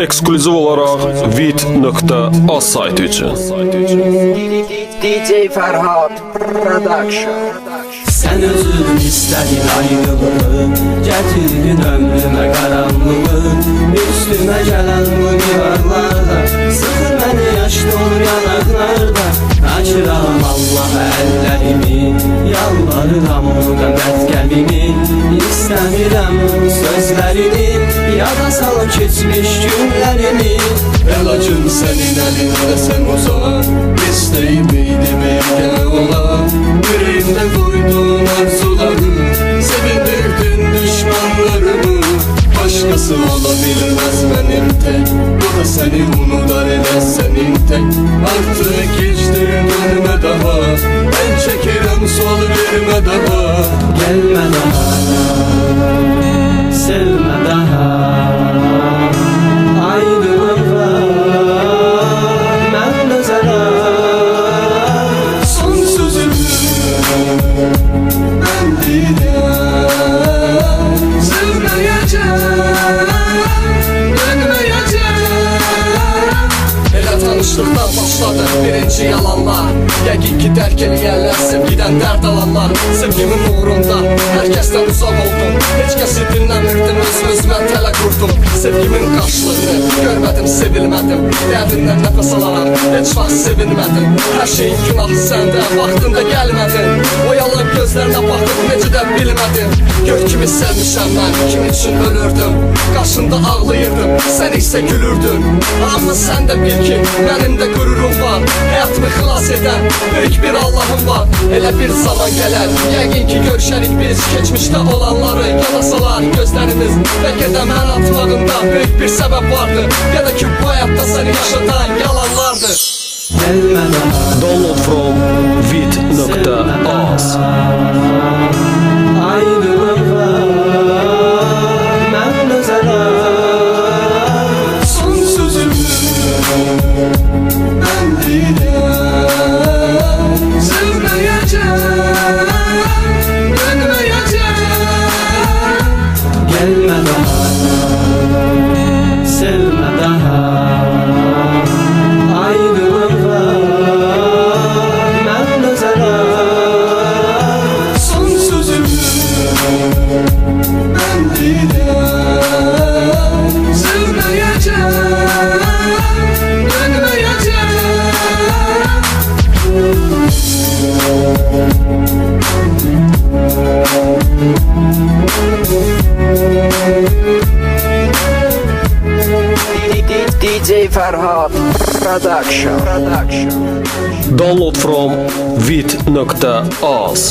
Ekskluziv olarak vid.az saytı için. DJ Ferhat Production. Sen özün istedin ayrılığı, getirdin ömrüme karanlığı. Üstüme gelen bu divarlarda, sıkır beni yaş dolur yanaklarda. Açıram Allah'a ellerimi, yalvarıram buradan dert gelini. İstəmirəm sözlerini, yada salıb keçmiş günlerimi. Elacım senin elinde sen uzan, İstəyimiydim evde olan. Yüreğimde koyduğun arzuları, sevindirdin düşmanlarımı. Başkası olabilmez benim tek, o da seni unudar eder senin tek. Artık geçtir dönme daha, ben çekerim sol verme daha. Gelme daha, sevme daha. Ayrılığa mən dözərəm. Son sözümü ben deyirəm, sevməyəcəm, dönməyəcəm. Elə tanışlıqdan başladı birinci yalanlar. Yəqin ki dərk eləyərlər sevgidən dərd alanlar. Sevgimin uğrunda hər kəsdən uzaq oldum, heç kəsi dinləmirdim, özümüzmə tələ qurdum. Sevgimin qarşılığını görmədim, sevilmədim, dərdindən nəfəs alaram, heç vaxt sevinmədim. Hər şeyin günahı səndə, vaxtında gəlmədin. O yalan gözlərinə baxıb necə də bilmədim. Gör kimi sevmişəm mən, kim üçün ölürdüm. Qarşında ağlayırdım, sən isə gülürdün. Amma sən də bil ki, mənim də qururum var. Həyatımı xilas edən böyük bir Allahım var. Elə bir zaman gələr, yəqin ki görüşərik biz. Keçmişdə olanları yanasalar gözlərimiz. Bəlkə də mən atmağında böyük bir səbəb vardı, ya da ki bu həyatda səni yaşadan yalanlardır. Gelme daha, Download from vid.az. ayrılığa mən dözərəm. Son sözümü ben deyirəm, sevməyəcəm, dönməyəcəm. Gelme daha, sevme daha. Ayrılığa mən dözərəm. Son sözümü ben deyirəm, sevməyəcəm, dönməyəcəm. DJ Ferhat Production. Download from vid.az.